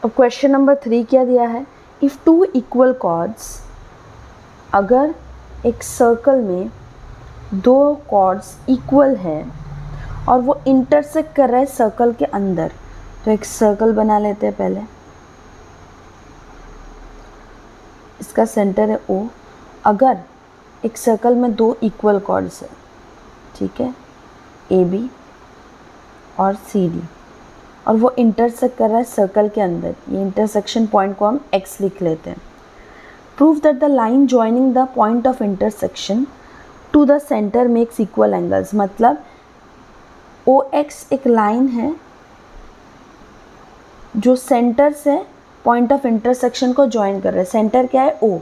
अब question number 3 क्या दिया है, इफ़ टू इक्वल कॉर्ड्स, अगर एक सर्कल में दो कॉर्ड्स इक्वल है और वो इंटरसेक्ट कर रहा है सर्कल के अंदर, तो एक सर्कल बना लेते हैं पहले, इसका सेंटर है O। अगर एक सर्कल में दो इक्वल कॉर्ड्स है, ठीक है, AB और CD, और वो इंटरसेक्ट कर रहा है सर्कल के अंदर, ये इंटरसेक्शन पॉइंट को हम X लिख लेते हैं। Prove that the line joining the point of intersection to the centre makes equal angles, मतलब OX एक लाइन है जो सेंटर से पॉइंट ऑफ इंटरसेक्शन को ज्वाइन कर रहा है। सेंटर क्या है O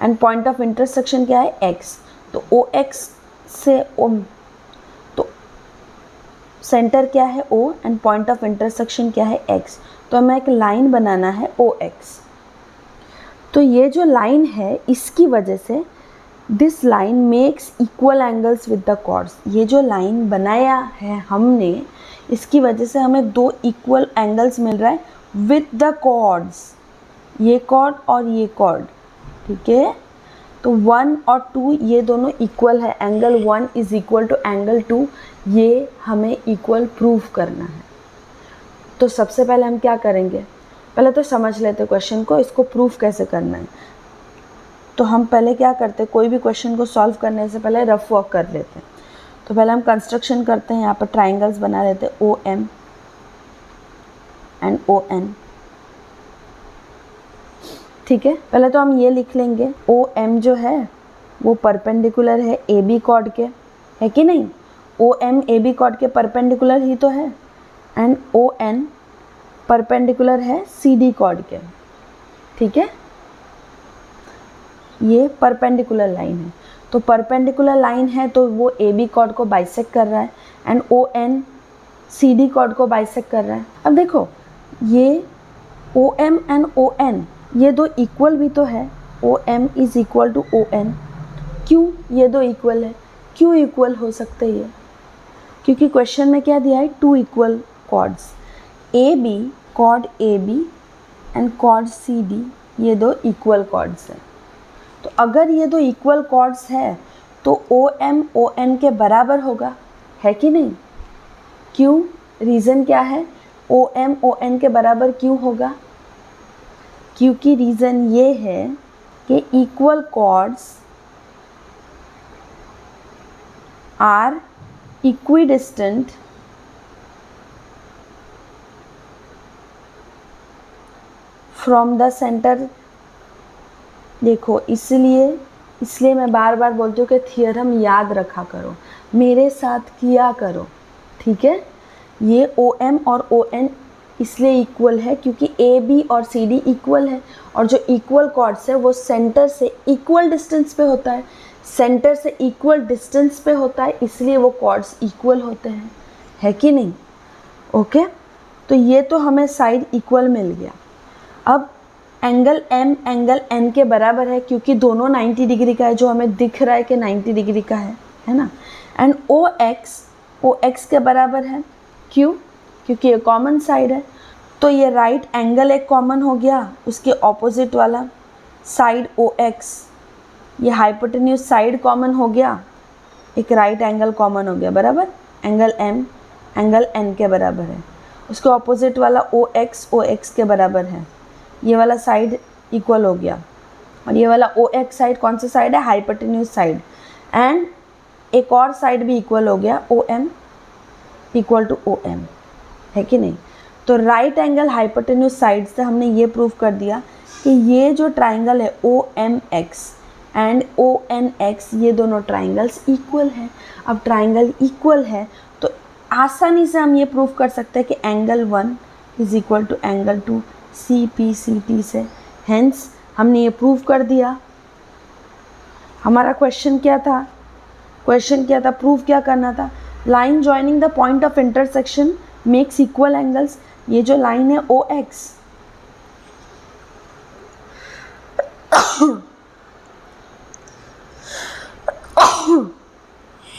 and point of intersection क्या है X, तो OX से तो सेंटर क्या है O and point of intersection क्या है X, तो हमें एक लाइन बनाना है OX। तो ये जो लाइन है इसकी वजह से this line makes equal angles with the chords, ये जो लाइन बनाया है हमने इसकी वजह से हमें दो इक्वल एंगल्स मिल रहा है विद द कॉर्ड्स, ये कॉर्ड और ये कॉर्ड, ठीक है। तो 1 और 2 ये दोनों इक्वल है, angle 1 is equal to angle 2, ये हमें इक्वल प्रूव करना है। तो सबसे पहले हम क्या करेंगे, पहले तो समझ लेते हैं क्वेश्चन को, इसको प्रूफ कैसे करना है। तो हम पहले क्या करते हैं, कोई भी क्वेश्चन को सॉल्व करने से पहले रफ वर्क कर लेते हैं। तो पहले हम कंस्ट्रक्शन करते हैं, यहाँ पर ट्राइंगल्स बना लेते हैं OM एंड ON, ठीक है। पहले तो हम ये लिख लेंगे OM जो है वो परपेंडिकुलर है AB कॉर्ड के, है कि नहीं, OM AB कॉर्ड के परपेंडिकुलर ही तो है, एंड ON परपेंडिकुलर है CD कॉर्ड के, ठीक है। ये परपेंडिकुलर लाइन है, तो परपेंडिकुलर लाइन है तो वो AB कॉर्ड को बाइसेक्ट कर रहा है एंड ON CD कॉर्ड को बाइसेक्ट कर रहा है। अब देखो ये OM एंड ON ये दो इक्वल भी तो है, OM is equal to ON, क्यों ये दो इक्वल है, क्यों इक्वल हो सकते ये, क्योंकि क्वेश्चन में क्या दिया है, two equal chords, AB chord AB and chord CD, ये दो इक्वल कॉर्ड्स हैं। तो अगर ये दो इक्वल कॉर्ड्स है तो OM ON के बराबर होगा, है कि नहीं, क्यों, रीज़न क्या है, OM ON के बराबर क्यों होगा, क्योंकि रीज़न ये है कि equal chords are equidistant from the centre. देखो इसलिए मैं बार बार बोलती हूँ कि थियरम याद रखा करो, मेरे साथ किया करो, ठीक है। ये OM और ON इसलिए इक्वल है क्योंकि AB और CD इक्वल है, और जो इक्वल कॉर्ड्स है वो सेंटर से इक्वल डिस्टेंस पे होता है, सेंटर से इक्वल डिस्टेंस पे होता है, इसलिए वो कॉर्ड्स इक्वल होते हैं, है कि नहीं, ओके। तो ये तो हमें साइड इक्वल मिल गया। अब एंगल M एंगल N के बराबर है क्योंकि दोनों 90 डिग्री का है, जो हमें दिख रहा है कि 90 डिग्री का है ना। एंड OX के बराबर है, क्यों, क्योंकि ये कॉमन साइड है, तो ये राइट एंगल एक कॉमन हो गया, उसके ऑपोजिट वाला साइड OX, ये हाइपोटेन्यूज साइड कॉमन हो गया, एक राइट एंगल कॉमन हो गया, बराबर, एंगल M एंगल N के बराबर है, उसके ऑपोजिट वाला OX के बराबर है, ये वाला साइड इक्वल हो गया, और ये वाला OX साइड कौन सा साइड है, हाइपोटेन्यूज साइड, एंड एक और साइड भी इक्वल हो गया, OM इक्वल टू OM, है कि नहीं। तो राइट एंगल हाइपोटेन्यूज साइड से हमने ये प्रूव कर दिया कि ये जो ट्राइंगल है OMX एंड ONX, ये दोनों ट्राइंगल्स इक्वल हैं। अब ट्राइंगल इक्वल है तो आसानी से हम ये प्रूव कर सकते हैं कि angle 1 is equal to angle 2 CPCT से, हेंस हमने ये प्रूव कर दिया। हमारा क्वेश्चन क्या था, प्रूव क्या करना था, line joining the point of intersection makes equal angles, ये जो लाइन है OX,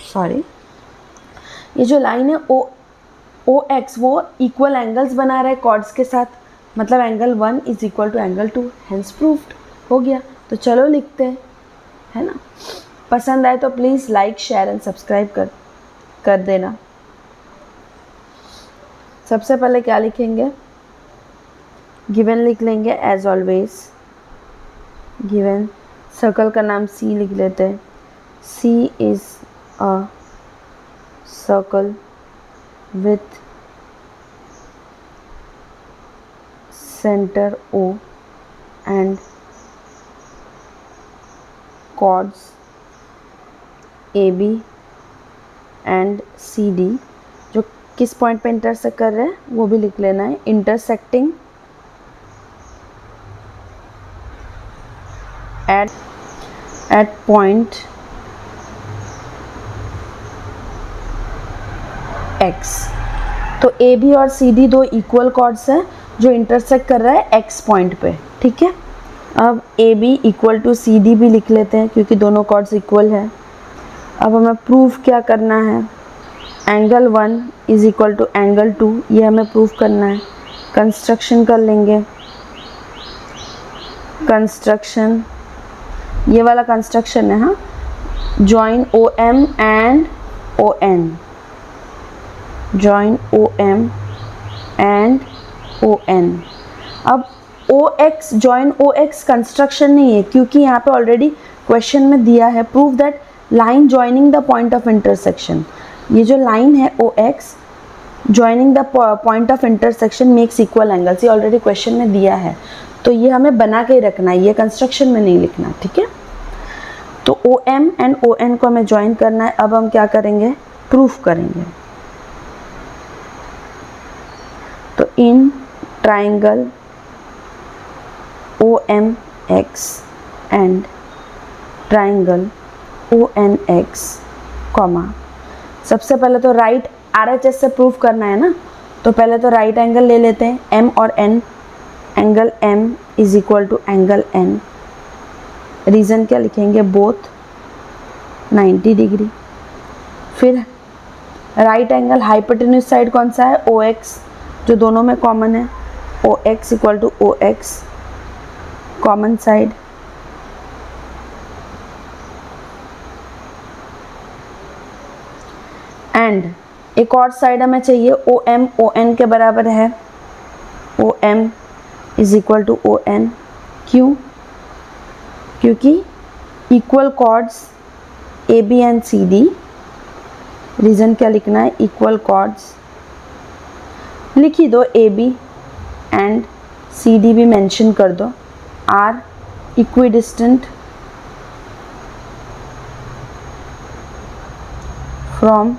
सॉरी, ये जो लाइन है OX वो इक्वल एंगल्स बना रहा है कॉर्ड्स के साथ, मतलब angle 1 is equal to angle 2, hence proved. हो गया। तो चलो लिखते हैं, है ना। पसंद आए तो please like share and subscribe कर देना। सबसे पहले क्या लिखेंगे, गिवन लिख लेंगे एज ऑलवेज। गिवन, सर्कल का नाम सी लिख लेते हैं। C is a circle with center O and chords AB and CD, जो किस पॉइंट पे इंटरसेक्ट कर रहे हैं वो भी लिख लेना है। Intersecting at point X। तो AB और CD दो इक्वल कॉर्ड्स हैं जो इंटरसेक्ट कर रहा है X पॉइंट पे, ठीक है। अब AB इक्वल टू CD भी लिख लेते हैं क्योंकि दोनों कॉर्ड्स इक्वल है। अब हमें प्रूफ क्या करना है, angle 1 is equal to angle 2, ये हमें प्रूफ करना है। कंस्ट्रक्शन कर लेंगे। कंस्ट्रक्शन, ये वाला कंस्ट्रक्शन है, हाँ। Join OM and ON, join OM and ON। अब OX जॉइन OX कंस्ट्रक्शन नहीं है क्योंकि यहाँ पे ऑलरेडी क्वेश्चन में दिया है prove that line joining the point of intersection. ये जो लाइन है OX joining the point of intersection makes equal angles, ये ऑलरेडी क्वेश्चन में दिया है, तो ये हमें बना के ही रखना है, ये कंस्ट्रक्शन में नहीं लिखना, ठीक है। तो OM एंड ON को हमें ज्वाइन करना है। अब हम क्या करेंगे, प्रूफ करेंगे। तो in triangle OMX and triangle ONX, comma, सबसे पहले तो राइट RHS से प्रूफ करना है ना, तो पहले तो राइट एंगल ले लेते हैं M और N। Angle M is equal to angle N। Reason क्या लिखेंगे, बोथ 90 डिग्री। फिर राइट एंगल हाइपोटेन्यूज साइड कौन सा है, OX, जो दोनों में कॉमन है। OX equal to OX, common side. And एक और साइड हमें चाहिए, OM ON के बराबर है। OM is equal to ON, क्यों, क्योंकि equal chords AB and CD। Reason क्या लिखना है, इक्वल कॉर्ड्स लिख ही दो, AB एंड CD भी मेंशन कर दो, आर इक्विडिस्टेंट फ्रॉम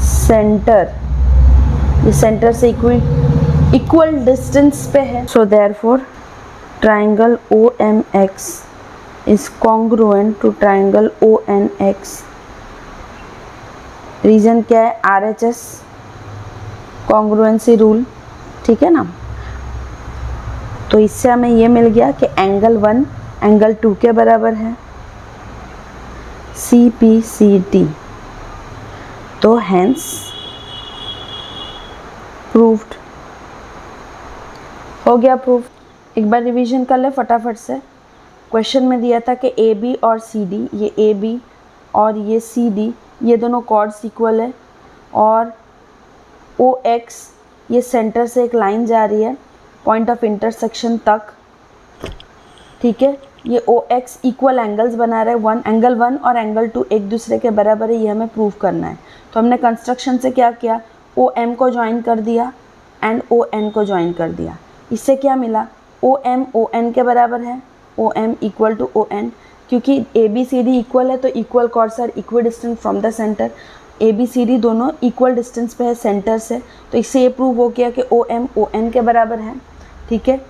सेंटर, ये सेंटर से इक्वल डिस्टेंस पे है। So therefore triangle OMX is congruent to triangle ONX। Reason क्या है, RHS कॉन्ग्रुएंसी रूल, ठीक है ना। तो इससे हमें ये मिल गया कि एंगल 1 एंगल 2 के बराबर है, CPCT। तो हेंस प्रूव्ड, हो गया प्रूफ। एक बार रिवीजन कर ले फटाफट से। क्वेश्चन में दिया था कि AB और CD, ये AB और ये CD, ये दोनों कॉर्ड्स इक्वल है, और OX ये सेंटर से एक लाइन जा रही है पॉइंट ऑफ इंटरसेक्शन तक, ठीक है। ये OX इक्वल एंगल्स बना रहे हैं, एंगल 1 और एंगल 2 एक दूसरे के बराबर है, ये हमें प्रूव करना है। तो हमने कंस्ट्रक्शन से क्या किया, OM को ज्वाइन कर दिया एंड ON को ज्वाइन कर दिया। इससे क्या मिला, OM ON के बराबर है, OM इक्वल टू ON, क्योंकि ABCD इक्वल है तो equal chords are equidistant from the centre. ABCD दोनों इक्वल डिस्टेंस पे है सेंटर से, तो इससे ये प्रूव हो गया कि OM ON के बराबर है, ठीक है।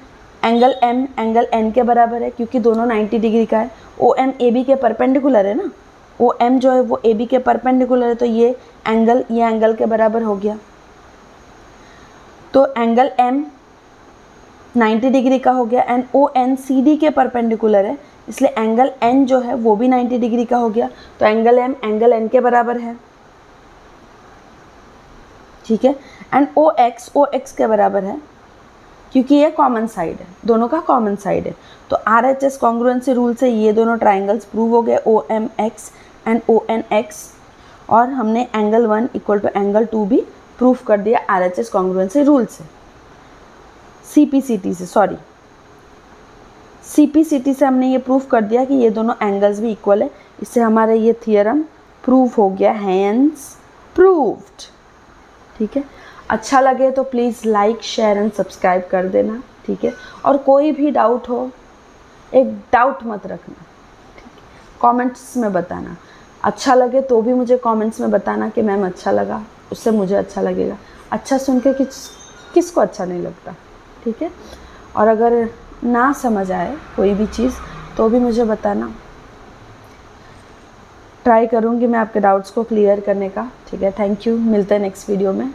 एंगल M एंगल N के बराबर है क्योंकि दोनों 90 डिग्री का है। OM AB के परपेंडिकुलर है ना, OM जो है वो AB के परपेंडिकुलर है, तो ये एंगल के बराबर हो गया। तो एंगल M 90 डिग्री का हो गया एंड ON CD के परपेंडिकुलर है, इसलिए एंगल N जो है वो भी 90 डिग्री का हो गया। तो एंगल M एंगल N के बराबर है, ठीक है। एंड OX के बराबर है, क्योंकि ये कॉमन साइड है, दोनों का कॉमन साइड है। तो RHS कॉन्ग्रुएंसी रूल से ये दोनों ट्राइंगल्स प्रूव हो गए, OMX एंड ONX, और हमने एंगल 1 इक्वल टू एंगल 2 भी प्रूफ कर दिया RHS कॉन्ग्रुएंसी रूल से, CPCT से हमने ये प्रूफ कर दिया कि ये दोनों एंगल्स भी इक्वल है। इससे हमारा ये थियरम प्रूफ हो गया, हैंस प्रूव्ड। ठीक है, अच्छा लगे तो please like share and subscribe कर देना। ठीक है, और कोई भी डाउट हो, एक डाउट मत रखना, ठीक है, कमेंट्स में बताना। अच्छा लगे तो भी मुझे कमेंट्स में बताना कि मैम अच्छा लगा, उससे मुझे अच्छा लगेगा। अच्छा सुन के किसको अच्छा नहीं लगता, ठीक है। और अगर ना समझ आए कोई भी चीज़ तो भी मुझे बताना, ट्राई करूँगी मैं आपके डाउट्स को क्लियर करने का। ठीक है, थैंक यू, मिलते हैं नेक्स्ट वीडियो में।